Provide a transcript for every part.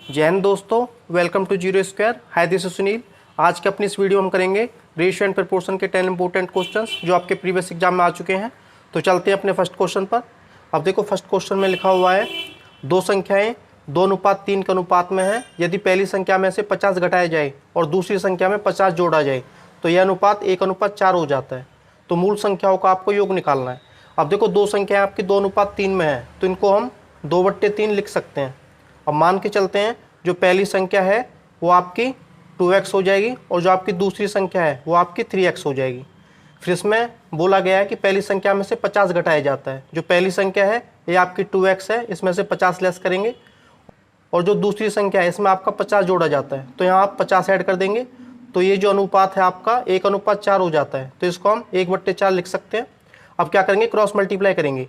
जय हिंद दोस्तों, welcome to zero square. Hi, this is Sunil. आज के अपनी इस वीडियो में हम करेंगे रेशियो एंड प्रपोर्शन के 10 इंपॉर्टेंट क्वेश्चंस जो आपके प्रीवियस एग्जाम में आ चुके हैं। तो चलते हैं अपने फर्स्ट क्वेश्चन पर। अब देखो, फर्स्ट क्वेश्चन में लिखा हुआ है दो संख्याएं 2:3 के अनुपात में है। यदि पहली संख्या में से 50 घटाया जाए और दूसरी संख्या में 50 जोड़ा जाए तो यह अनुपात 1:4 हो जाता है। तो मूल संख्याओं का आपको योग निकालना है। अब देखो, दो संख्याएं आपकी 2:3 में है तो इनको हम 2/3 लिख सकते हैं। अब मान के चलते हैं जो पहली संख्या है वो आपकी 2x हो जाएगी और जो आपकी दूसरी संख्या है वो आपकी 3x हो जाएगी। फिर इसमें बोला गया है कि पहली संख्या में से 50 घटाया जाता है। जो पहली संख्या है ये आपकी 2x है, इसमें से 50 लेस करेंगे, और जो दूसरी संख्या है इसमें आपका 50 जोड़ा जाता है तो यहाँ आप 50 ऐड कर देंगे। तो ये जो अनुपात है आपका 1:4 हो जाता है। तो इसको हम 1/4 लिख सकते हैं। अब क्या करेंगे, क्रॉस मल्टीप्लाई करेंगे।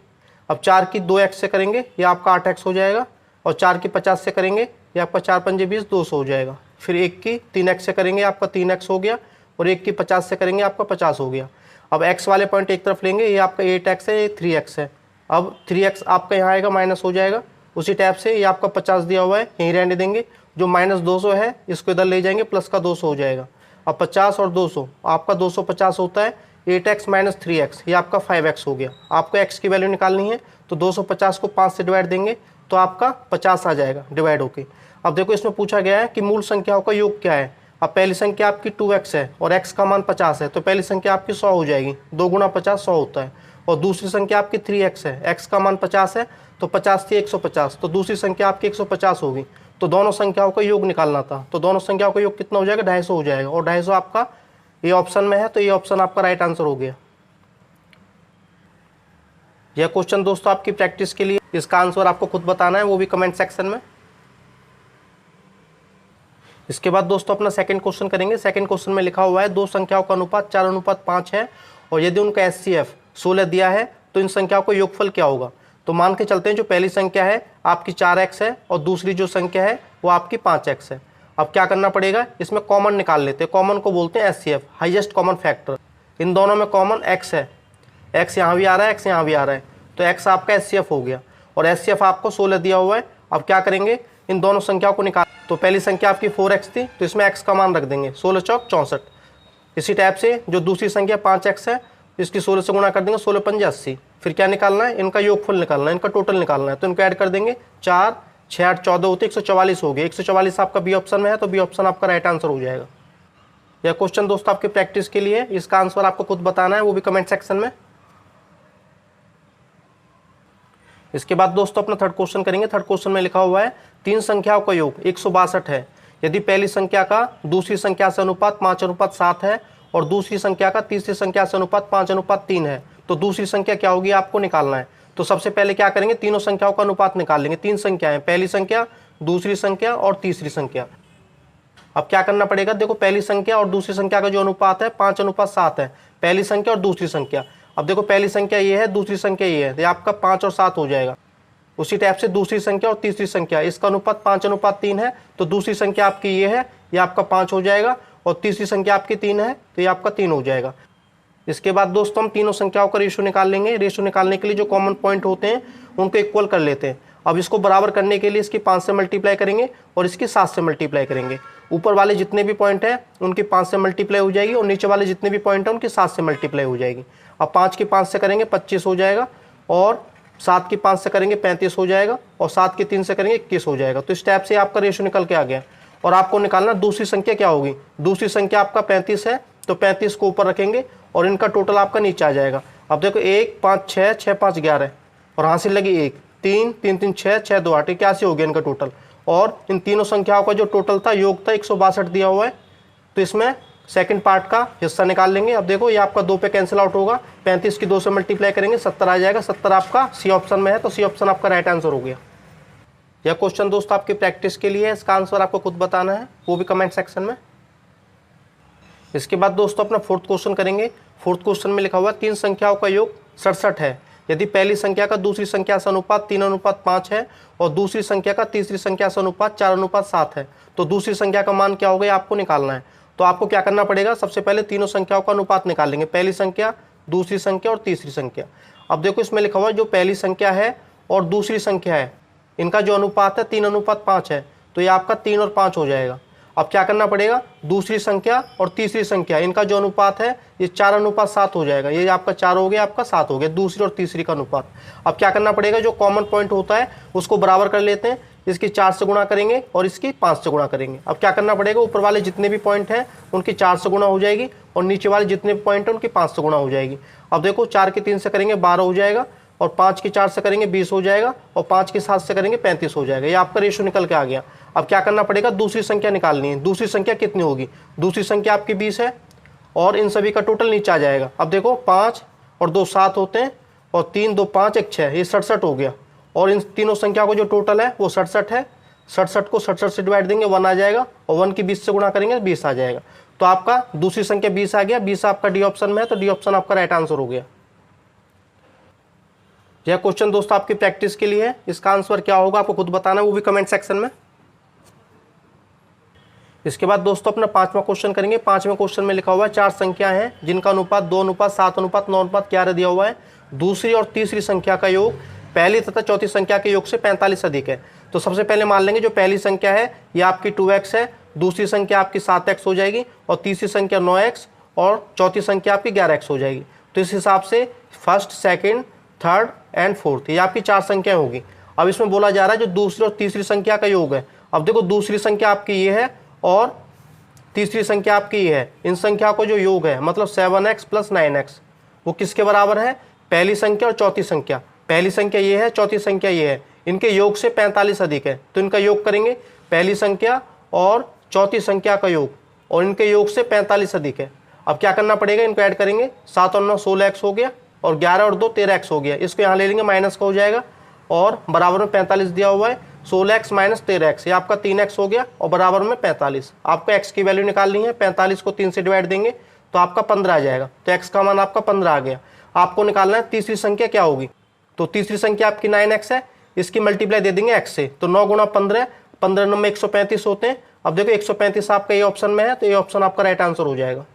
अब 4 की 2x से करेंगे ये आपका 8x हो जाएगा, और 4 की 50 से करेंगे ये आपका 4 पंजे 20 200 हो जाएगा। फिर 1 की 3x से करेंगे आपका 3x हो गया, और 1 की 50 से करेंगे आपका 50 हो गया। अब x वाले पॉइंट एक तरफ लेंगे, ये आपका 8x है, ये 3x है। अब 3x आपका यहाँ आएगा, माइनस हो जाएगा। उसी टाइप से ये आपका 50 दिया हुआ है, यहीं रहने देंगे। जो -200 है इसको इधर ले जाएंगे, प्लस का 200 हो जाएगा। अब 50 और 200 आपका 250 होता है। 8x - 3x ये आपका 5x हो गया। आपको x की वैल्यू निकालनी है तो 250 को 5 से डिवाइड देंगे तो आपका 50 आ जाएगा डिवाइड होके। अब देखो, इसमें पूछा गया है कि मूल संख्याओं का योग क्या है। अब पहली संख्या आपकी 2x है और x का मान 50 है तो पहली संख्या आपकी 100 हो जाएगी। 2 × 50 100 होता है। और दूसरी संख्या आपकी 3x है, x का मान 50 है तो 50 थी 150, तो दूसरी संख्या आपकी 150 होगी। तो दोनों संख्याओं का योग निकालना था। तो दोनों संख्याओं का योग कितना हो जाएगा, 250 हो जाएगा। और 250 आपका ये ऑप्शन में है तो ये ऑप्शन आपका राइट आंसर हो गया। यह क्वेश्चन दोस्तों आपकी प्रैक्टिस के लिए, इसका आंसर आपको खुद बताना है, वो भी कमेंट सेक्शन में। इसके बाद दोस्तों अपना सेकंड क्वेश्चन करेंगे। सेकंड क्वेश्चन में लिखा हुआ है दो संख्याओं का अनुपात 4:5 है, और यदि उनका HCF 16 दिया है तो इन संख्याओं का योगफल क्या होगा। तो मान के चलते हैं जो पहली संख्या है आपकी 4x है और दूसरी जो संख्या है वो आपकी 5x है। अब क्या करना पड़ेगा, इसमें कॉमन निकाल लेते हैं। कॉमन को बोलते हैं HCF, हाईएस्ट कॉमन फैक्टर। इन दोनों में कॉमन x है, x यहाँ भी आ रहा है, x यहाँ भी आ रहा है, तो x आपका HCF हो गया। और HCF आपको 16 दिया हुआ है। अब क्या करेंगे, इन दोनों संख्याओं को निकाल। तो पहली संख्या आपकी 4x थी तो इसमें x का मान रख देंगे, 16 चौक 64। इसी टाइप से जो दूसरी संख्या 5x है इसकी 16 से गुणा कर देंगे, 16 पंजे 80। फिर क्या निकालना है, इनका योगफल निकालना है, इनका टोटल निकालना है। तो इनको ऐड कर देंगे, 4 6 8 14 होते 144 हो गए। 144 आपका बी ऑप्शन में है तो बी ऑप्शन आपका राइट आंसर हो जाएगा। यह क्वेश्चन दोस्तों आपकी प्रैक्टिस के लिए, इसका आंसर आपको खुद बताना है, वो भी कमेंट सेक्शन में। इसके बाद दोस्तों अपना थर्ड क्वेश्चन करेंगे। थर्ड क्वेश्चन में लिखा हुआ है तीन संख्याओं का योग 162 है। यदि पहली संख्या का दूसरी संख्या से अनुपात 5:7 है और दूसरी संख्या का तीसरी संख्या से अनुपात 5:3 है तो दूसरी संख्या क्या होगी, आपको निकालना है। तो सबसे पहले क्या करेंगे, तीनों संख्याओं का अनुपात निकाल लेंगे। तीन संख्याएं, पहली संख्या, दूसरी संख्या और तीसरी संख्या। अब क्या करना पड़ेगा, देखो पहली संख्या और दूसरी संख्या का जो अनुपात है 5:7 है, पहली संख्या और दूसरी संख्या। अब देखो पहली संख्या ये है, दूसरी संख्या ये है, ये आपका 5 और 7 हो जाएगा। उसी टाइप से दूसरी संख्या और तीसरी संख्या, इसका अनुपात 5:3 है तो दूसरी संख्या आपकी ये है, ये आपका 5 हो जाएगा, और तीसरी संख्या आपकी 3 है तो ये आपका 3 हो जाएगा। इसके बाद दोस्तों हम तीनों संख्याओं का रेशियो निकाल लेंगे। रेशियो निकालने के लिए जो कॉमन पॉइंट होते हैं उनको इक्वल कर लेते हैं। अब इसको बराबर करने के लिए इसकी 5 से मल्टीप्लाई करेंगे और इसकी 7 से मल्टीप्लाई करेंगे। ऊपर वाले जितने भी पॉइंट हैं उनकी 5 से मल्टीप्लाई हो जाएगी, और नीचे वाले जितने भी पॉइंट हैं उनकी 7 से मल्टीप्लाई हो जाएगी। अब 5 की 5 से करेंगे 25 हो जाएगा, और 7 की 5 से करेंगे 35 हो जाएगा, और 7 की 3 से करेंगे 21 हो जाएगा। तो इस टाइप से आपका रेशियो निकल के आ गया। और आपको निकालना दूसरी संख्या क्या होगी। दूसरी संख्या आपका 35 है तो 35 को ऊपर रखेंगे और इनका टोटल आपका नीचे आ जाएगा। अब देखो 1 5 6 6 5 11, और हासिल लगी 1 3 3 3 6 6 2 8, 81 हो गया इनका टोटल। और इन तीनों संख्याओं का जो टोटल था, योग था 162 दिया हुआ है। तो इसमें सेकंड पार्ट का हिस्सा निकाल लेंगे। अब देखो ये आपका 2 पे कैंसिल आउट होगा, 35 की 2 से मल्टीप्लाई करेंगे 70 आ जाएगा। 70 आपका सी ऑप्शन में है तो सी ऑप्शन आपका राइट आंसर हो गया। यह क्वेश्चन दोस्तों आपकी प्रैक्टिस के लिए है, इसका आंसर आपको खुद बताना है, वो भी कमेंट सेक्शन में। इसके बाद दोस्तों अपना फोर्थ क्वेश्चन करेंगे। फोर्थ क्वेश्चन में लिखा हुआ है तीन संख्याओं का योग 67 है। यदि पहली संख्या का दूसरी संख्या से अनुपात 3:5 है और दूसरी संख्या का तीसरी संख्या से अनुपात 4:7 है तो दूसरी संख्या का मान क्या होगा, आपको निकालना है। तो आपको क्या करना पड़ेगा, सबसे पहले तीनों संख्याओं का अनुपात निकाल लेंगे, पहली संख्या, दूसरी संख्या और तीसरी संख्या। अब देखो इसमें लिखा हुआ है जो पहली संख्या है और दूसरी संख्या है इनका जो अनुपात है 3:5 है, तो ये आपका 3 और 5 हो जाएगा। अब क्या करना पड़ेगा, दूसरी संख्या और तीसरी संख्या इनका जो अनुपात है ये 4:7 हो जाएगा। ये आपका 4 हो गया, आपका 7 हो गया, दूसरी और तीसरी का अनुपात। अब क्या करना पड़ेगा, जो कॉमन पॉइंट होता है उसको बराबर कर लेते हैं, इसकी 4 से गुणा करेंगे और इसकी 5 से गुणा करेंगे। अब क्या करना पड़ेगा, ऊपर वाले जितने भी पॉइंट हैं उनकी 4 से गुणा हो जाएगी और नीचे वाले जितने भी पॉइंट हैं उनकी 5 से गुणा हो जाएगी। अब देखो 4 की 3 से करेंगे 12 हो जाएगा, और 5 की 4 से करेंगे 20 हो जाएगा, और 5 की 7 से करेंगे 35 हो जाएगा। ये आपका रेशो निकल के आ गया। अब क्या करना पड़ेगा, दूसरी संख्या निकालनी है। दूसरी संख्या कितनी होगी, दूसरी संख्या आपकी 20 है और इन सभी का टोटल नीचे आ जाएगा। अब देखो 5 और 2 7 होते हैं, और 3 2 5 1 6, ये 67 हो गया। और इन तीनों संख्या को जो टोटल है वो 67 है। 67 को 67 से डिवाइड देंगे 1 आ जाएगा, और 1 की 20 से गुणा करेंगे 20 आ जाएगा। तो आपका दूसरी संख्या 20 आ गया। 20 आपका डी ऑप्शन में है, तो डी ऑप्शन आपका राइट आंसर हो गया। यह क्वेश्चन दोस्तों आपकी प्रैक्टिस के लिए है। इसका आंसर क्या होगा आपको खुद बताना है, वो भी कमेंट सेक्शन में। इसके बाद दोस्तों अपना 5वां क्वेश्चन करेंगे। 5वें क्वेश्चन में लिखा हुआ है 4 संख्या हैं जिनका अनुपात 2:7:9:11 दिया हुआ है। दूसरी और तीसरी संख्या का योग पहली तथा चौथी संख्या के योग से 45 अधिक है। तो सबसे पहले मान लेंगे जो पहली संख्या है ये आपकी 2x है, दूसरी संख्या आपकी 7x हो जाएगी, और तीसरी संख्या 9x, और चौथी संख्या आपकी 11x हो जाएगी। तो इस हिसाब से first, second, third and fourth ये आपकी 4 संख्या होगी। अब इसमें बोला जा रहा है जो दूसरी और तीसरी संख्या का योग है। अब देखो दूसरी संख्या आपकी ये है और तीसरी संख्या आपकी ये है। इन संख्या को जो योग है मतलब 7x + 9x वो किसके बराबर है, पहली संख्या और चौथी संख्या। पहली संख्या ये है, चौथी संख्या ये है, इनके योग से 45 अधिक है। तो इनका योग करेंगे, पहली संख्या और चौथी संख्या का योग, और इनके योग से 45 अधिक है। अब क्या करना पड़ेगा, इनको ऐड करेंगे, 7 और 9 16x हो गया, और 11 और 2 13x हो गया। इसको यहाँ ले लेंगे, माइनस का हो जाएगा, और बराबर में 45 दिया हुआ है। 16x - 13x ये आपका 3x हो गया, और बराबर में 45। आपको x की वैल्यू निकालनी है। 45 को 3 से डिवाइड देंगे तो आपका 15 आ जाएगा। तो x का मान आपका 15 आ गया। आपको निकालना है तीसरी संख्या क्या होगी। तो तीसरी संख्या आपकी 9x है, इसकी मल्टीप्लाई दे देंगे x से। तो 9 × 15, 15 9 में 135 होते हैं। अब देखो 135 आपका ये ऑप्शन में है, तो ये ऑप्शन आपका राइट आंसर हो जाएगा।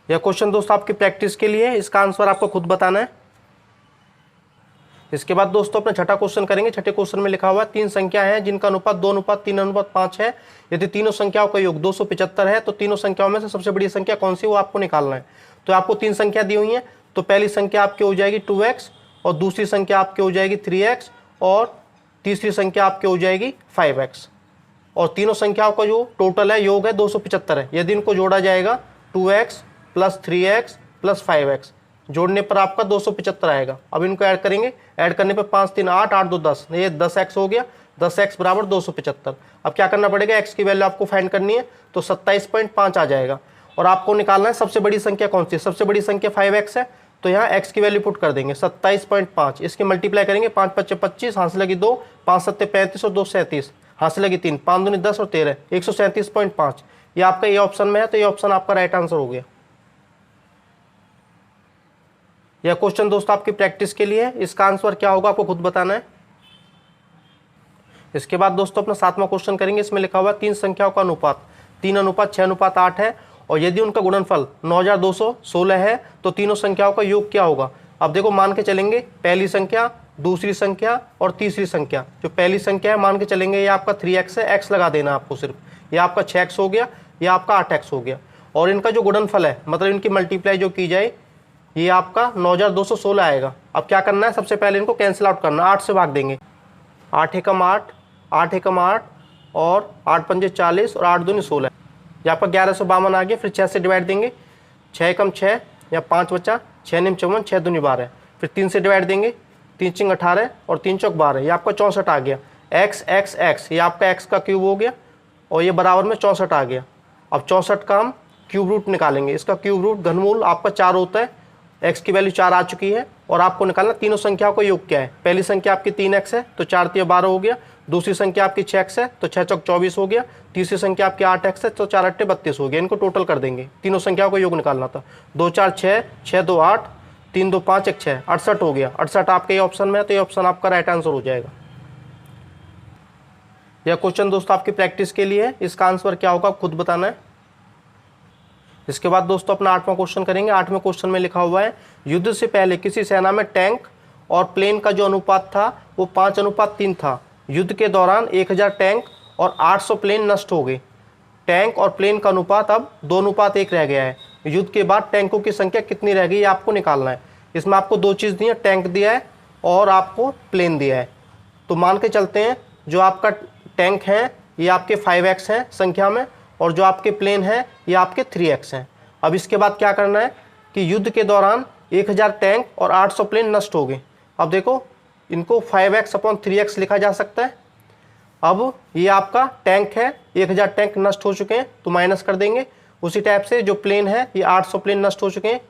यह क्वेश्चन दोस्तों आपकी प्रैक्टिस के लिए है, इसका आंसर आपको खुद बताना है। इसके बाद दोस्तों अपना छठा क्वेश्चन करेंगे। छठे क्वेश्चन में लिखा हुआ है 3 संख्या है जिनका अनुपात 2:3:5 है। यदि तीनों संख्याओं का योग 275 है तो तीनों संख्याओं में से सबसे बड़ी संख्या कौन सी वो आपको निकालना है। तो आपको 3 संख्या दी हुई है। तो पहली संख्या आपकी हो जाएगी 2x, और दूसरी संख्या आपकी हो जाएगी 3x, और तीसरी संख्या आपकी हो जाएगी 5x। और तीनों संख्याओं का जो टोटल है योग है 275 है। यदि इनको जोड़ा जाएगा 2x + 3x + 5x, जोड़ने पर आपका 275 आएगा। अब इनको ऐड करेंगे, ऐड करने पर 5 3 8 8 2 10, ये 10x हो गया। 10x = 275। अब क्या करना पड़ेगा, x की वैल्यू आपको फाइंड करनी है, तो 27.5 आ जाएगा। और आपको निकालना है सबसे बड़ी संख्या कौन सी है। सबसे बड़ी संख्या 5x है, तो यहाँ x की वैल्यू पुट कर देंगे 27.5। इसकी मल्टीप्लाई करेंगे, 5 5 25, हाथ से लगी 2, 5 7 35 और 2 37, हाथ से लगी 3, 5 दूनी 10 और 13, 137.5। ये आपका ये ऑप्शन में है, तो ये ऑप्शन आपका राइट आंसर हो गया। यह क्वेश्चन दोस्तों आपकी प्रैक्टिस के लिए है। इसका आंसर क्या होगा आपको खुद बताना है। इसके बाद दोस्तों अपना 7वां क्वेश्चन करेंगे। इसमें लिखा हुआ है 3 संख्याओं का अनुपात 3:6:8 है, और यदि उनका गुणनफल 9216 है तो तीनों संख्याओं का योग क्या होगा। अब देखो मान के चलेंगे पहली संख्या, दूसरी संख्या और तीसरी संख्या। जो पहली संख्या है मान के चलेंगे ये आपका 3x है, x लगा देना आपको सिर्फ। ये आपका 6x हो गया, ये आपका 8x हो गया। और इनका जो गुणनफल है मतलब इनकी मल्टीप्लाई जो की जाए ये आपका 9216 आएगा। अब क्या करना है, सबसे पहले इनको कैंसिल आउट करना। 8 से भाग देंगे, 8 एकम 8, 8 एकम 8, और 8 पंजे 40, और 8 दूनी 16। ये आपका 1152 आ गया। फिर 6 से डिवाइड देंगे, 6 एकम 6, या 5 बचा, 6 निम 54, 6 दूनी 12। फिर 3 से डिवाइड देंगे, 3 चिंग 18 और 3 चौक 12, ये आपका 64 आ गया। x x x ये आपका x का क्यूब हो गया, और ये बराबर में 64 आ गया। अब 64 का हम क्यूब रूट निकालेंगे। इसका क्यूब रूट घनमूल आपका 4 होता है। x की वैल्यू 4 आ चुकी है, और आपको निकालना तीनों संख्याओं का योग क्या है। पहली संख्या आपकी 3x है, तो 4 3 12 हो गया। दूसरी संख्या आपकी 6x है, तो 6 चौक 24 हो गया। तीसरी संख्या आपकी 8x है, तो 4 8 32 हो गया। इनको टोटल कर देंगे, तीनों संख्याओं का योग निकालना था। 2 4 6, 6 2 8, 3 2 5 1 6, 68 हो गया। 68 आपके ये ऑप्शन में है, तो ये ऑप्शन आपका राइट आंसर हो जाएगा। यह क्वेश्चन दोस्तों आपकी प्रैक्टिस के लिए है। इसका आंसर क्या होगा खुद बताना है। इसके बाद दोस्तों अपना 8वां क्वेश्चन करेंगे। 8वें क्वेश्चन में लिखा हुआ है युद्ध से पहले किसी सेना में टैंक और प्लेन का जो अनुपात था वो 5:3 था। युद्ध के दौरान 1000 टैंक और 800 प्लेन नष्ट हो गए। टैंक और प्लेन का अनुपात अब 2:1 रह गया है। युद्ध के बाद टैंकों की संख्या कितनी रह गई ये आपको निकालना है। इसमें आपको दो चीज़ दी है, टैंक दिया है और आपको प्लेन दिया है। तो मान के चलते हैं जो आपका टैंक है ये आपके 5x हैं संख्या में, और जो आपके प्लेन हैं ये आपके 3x हैं। अब इसके बाद क्या करना है कि युद्ध के दौरान 1000 टैंक और 800 प्लेन नष्ट हो गए। अब देखो इनको 5x/3x लिखा जा सकता है। अब ये आपका टैंक है, 1000 टैंक नष्ट हो चुके हैं तो माइनस कर देंगे। उसी टाइप से जो प्लेन है ये 800 प्लेन नष्ट हो चुके हैं,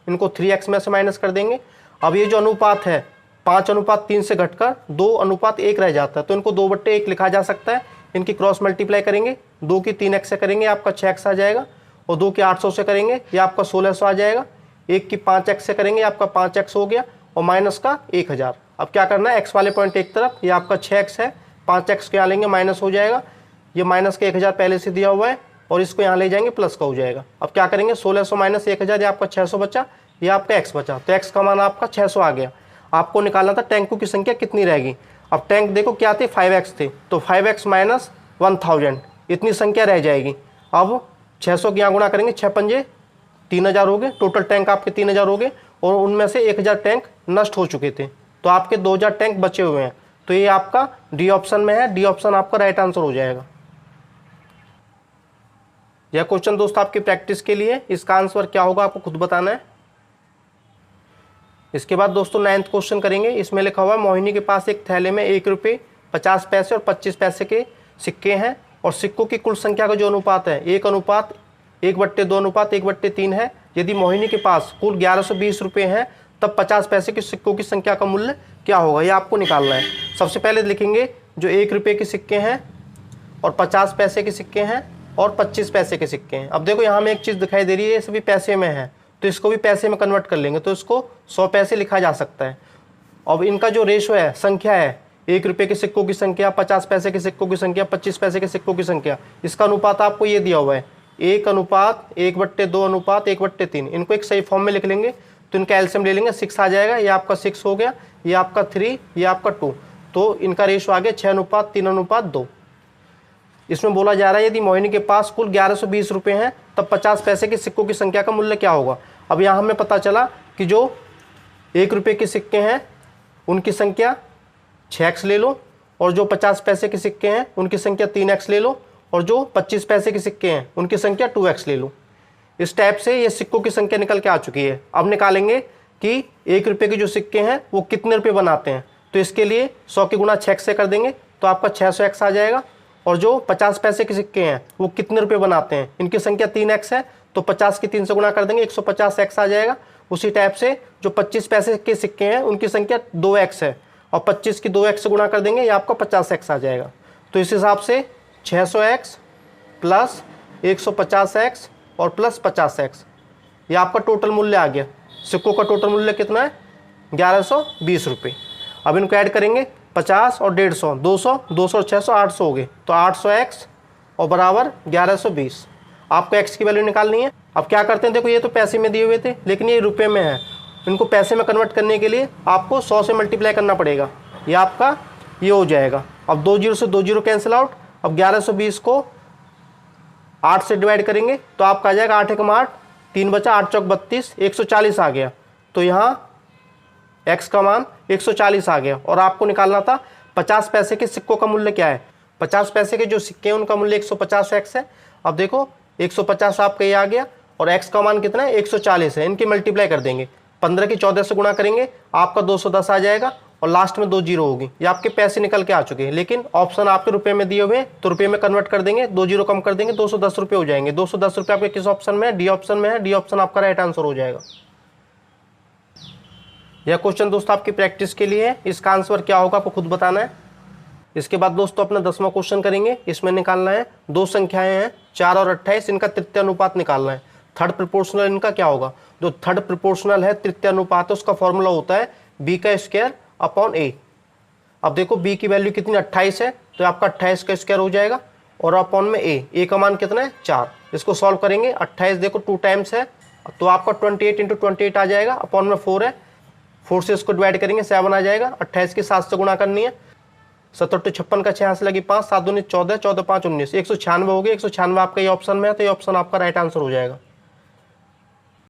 इनको 3x में से माइनस कर देंगे। अब ये जो अनुपात है 5:3 से घटकर 2:1 रह जाता है, तो इनको 2/1 लिखा जा सकता है। इनकी क्रॉस मल्टीप्लाई करेंगे, 2 की 3x से करेंगे आपका 6x आ जाएगा, और 2 की 800 से करेंगे ये आपका 1600 आ जाएगा। 1 की 5x से करेंगे आपका 5x हो गया, और माइनस का 1000। अब क्या करना है, x वाले पॉइंट एक तरफ, ये आपका 6x है, 5x के यहाँ लेंगे माइनस हो जाएगा, ये माइनस का 1000 पहले से दिया हुआ है, और इसको यहाँ ले जाएंगे प्लस का हो जाएगा। अब क्या करेंगे, 1600 माइनस 1000, ये आपका 600 बचा, ये आपका x बचा, तो x का मान आपका 600 आ गया। आपको निकालना था टैंकों की संख्या कितनी रहेगी। अब टैंक देखो क्या थे, 5x थे, तो 5x माइनस 1000 इतनी संख्या रह जाएगी। अब 600 की यहाँ गुणा करेंगे, 6×5 3000 हो गए, टोटल टैंक आपके 3000 हो गए, और उनमें से 1000 टैंक नष्ट हो चुके थे, तो आपके 2000 टैंक बचे हुए हैं। तो ये आपका डी ऑप्शन में है, डी ऑप्शन आपका राइट आंसर हो जाएगा। यह क्वेश्चन दोस्तों आपकी प्रैक्टिस के लिए, इसका आंसर क्या होगा आपको खुद बताना है। इसके बाद दोस्तों 9th क्वेश्चन करेंगे। इसमें लिखा हुआ है मोहिनी के पास एक थैले में 1 रुपये 50 पैसे और 25 पैसे के सिक्के हैं, और सिक्कों की कुल संख्या का जो अनुपात है 1:1/2/1/3 है। यदि मोहिनी के पास कुल 1120 रुपये हैं तब 50 पैसे के सिक्कों की संख्या का मूल्य क्या होगा, ये आपको निकालना है। सबसे पहले लिखेंगे जो 1 रुपये के सिक्के हैं और 50 पैसे के सिक्के हैं और 25 पैसे के सिक्के हैं। अब देखो यहाँ में एक चीज़ दिखाई दे रही है, ये सभी पैसे में है, तो इसको भी पैसे में कन्वर्ट कर लेंगे, तो इसको 100 पैसे लिखा जा सकता है। अब इनका जो रेशो है, संख्या है, 1 रुपये के सिक्कों की संख्या, 50 पैसे के सिक्कों की संख्या, 25 पैसे के सिक्कों की संख्या, इसका अनुपात आपको ये दिया हुआ है 1:1/2/1/3। इनको एक सही फॉर्म में लिख लेंगे, तो इनका एलसीएम ले लेंगे, 6 आ जाएगा, ये आपका 6 हो गया, ये आपका 3, ये आपका 2, तो इनका रेशो आ गया 6:3:2। इसमें बोला जा रहा है यदि मोहिनी के पास कुल 1120 रुपये हैं तब 50 पैसे के सिक्कों की संख्या का मूल्य क्या होगा। अब यहाँ हमें पता चला कि जो 1 रुपये के सिक्के हैं उनकी संख्या 6x ले लो, और जो 50 पैसे के सिक्के हैं उनकी संख्या 3x ले लो, और जो 25 पैसे के सिक्के हैं उनकी संख्या 2x ले लो। इस टाइप से ये सिक्कों की संख्या निकल के आ चुकी है। अब निकालेंगे कि 1 रुपये के जो सिक्के हैं वो कितने रुपये बनाते हैं, तो इसके लिए 100 की गुणा 6x से कर देंगे, तो आपका 600x आ जाएगा। और जो 50 पैसे के सिक्के हैं वो कितने रुपये बनाते हैं, इनकी संख्या 3x है, तो 50 की 3 से गुणा कर देंगे, 150x आ जाएगा। उसी टाइप से जो 25 पैसे के सिक्के हैं उनकी संख्या 2x है, और 25 की 2x से गुणा कर देंगे, ये आपका 50x आ जाएगा। तो इस हिसाब से 600x प्लस 150x और प्लस 50x, ये आपका टोटल मूल्य आ गया। सिक्कों का टोटल मूल्य कितना है, 1120 रुपये। अब इनको ऐड करेंगे, 50 और 150, 200, 200 और 600, 800 हो गए, तो 800x और बराबर 1120। आपको x की वैल्यू निकालनी है। अब क्या करते हैं, देखो ये तो पैसे में दिए हुए थे लेकिन ये रुपए में है, इनको पैसे में कन्वर्ट करने के लिए आपको 100 से मल्टीप्लाई करना पड़ेगा, ये आपका ये हो जाएगा। अब 2 0 से 2 0 कैंसिल आउट। अब 1120 को 8 से डिवाइड करेंगे तो आपका आ जाएगा 8 × 8, 3 बचा, 8 चौक 32, 140 आ गया। तो यहाँ x का मान 140 आ गया। और आपको निकालना था 50 पैसे के सिक्कों का मूल्य क्या है। 50 पैसे के जो सिक्के हैं उनका मूल्य 150x है। अब देखो 150 आपका ये आ गया, और x का मान कितना है, 140 है। इनकी मल्टीप्लाई कर देंगे, 15 की 14 से गुणा करेंगे, आपका 210 आ जाएगा, और लास्ट में 2 0 होगी। ये आपके पैसे निकल के आ चुके हैं, लेकिन ऑप्शन आपके रुपए में दिए हुए हैं, तो रुपए में कन्वर्ट कर देंगे, 2 0 कम कर देंगे, 210 रुपये हो जाएंगे। 210 रुपये आपके किस ऑप्शन में है, डी ऑप्शन में है। डी ऑप्शन आपका राइट आंसर हो जाएगा। यह क्वेश्चन दोस्तों आपकी प्रैक्टिस के लिए है, इसका आंसर क्या होगा आपको खुद बताना है। इसके बाद दोस्तों अपना 10वां क्वेश्चन करेंगे। इसमें निकालना है, दो संख्याएं हैं 4 और 28, इनका तृतीय अनुपात निकालना है। थर्ड प्रोपोर्शनल इनका क्या होगा। जो थर्ड प्रोपोर्शनल है, तृतीय अनुपात है, उसका फॉर्मूला होता है b²/a। अब देखो b की वैल्यू कितनी 28 है, तो आपका 28 का स्क्वायर हो जाएगा, और अपॉन में a का मान कितना है 4। इसको सॉल्व करेंगे, 28 देखो 2 टाइम्स है, तो आपका 28 × 28 आ जाएगा, अपॉन में 4 है, 4 से इसको डिवाइड करेंगे 7 आ जाएगा, 28 की 7 से गुणा करनी है, 70 टू 56 का 6 से लगी 5, 7 दूनी 14, 14 5 19, 196 हो गया। 196 आपका ये ऑप्शन में है, तो ये ऑप्शन आपका राइट आंसर हो जाएगा।